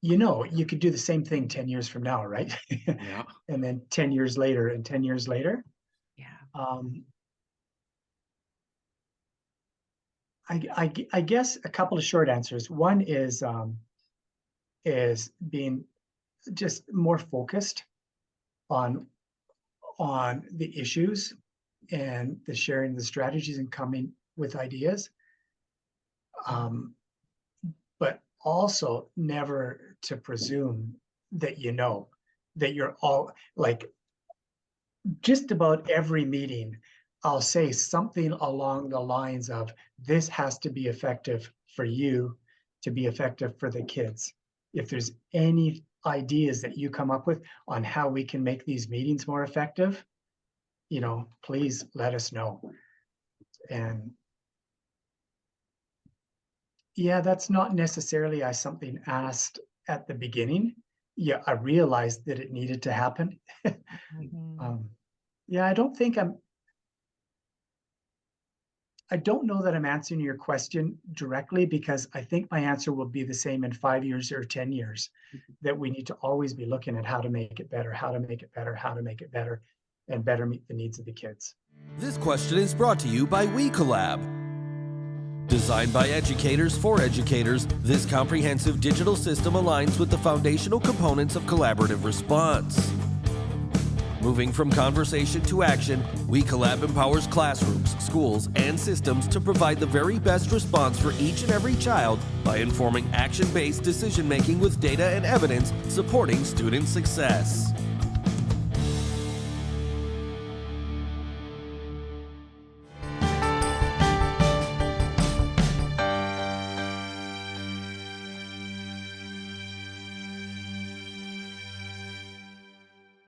you could do the same thing 10 years from now, right? Yeah. And then 10 years later and 10 years later. Yeah. I guess a couple of short answers. One is being just more focused on the issues and the sharing the strategies and coming with ideas. But also never to presume that that you're all like, just about every meeting, I'll say something along the lines of, this has to be effective for you to be effective for the kids. If there's any ideas that you come up with on how we can make these meetings more effective, please let us know. And yeah, that's not necessarily something asked at the beginning. Yeah, I realized that it needed to happen. Yeah, I don't know that I'm answering your question directly, because I think my answer will be the same in 5 years or 10 years, that we need to always be looking at how to make it better, how to make it better, how to make it better, and better meet the needs of the kids. This question is brought to you by WeCollab. Designed by educators for educators, this comprehensive digital system aligns with the foundational components of collaborative response. Moving from conversation to action, WeCollab empowers classrooms, schools, and systems to provide the very best response for each and every child by informing action-based decision-making with data and evidence supporting student success.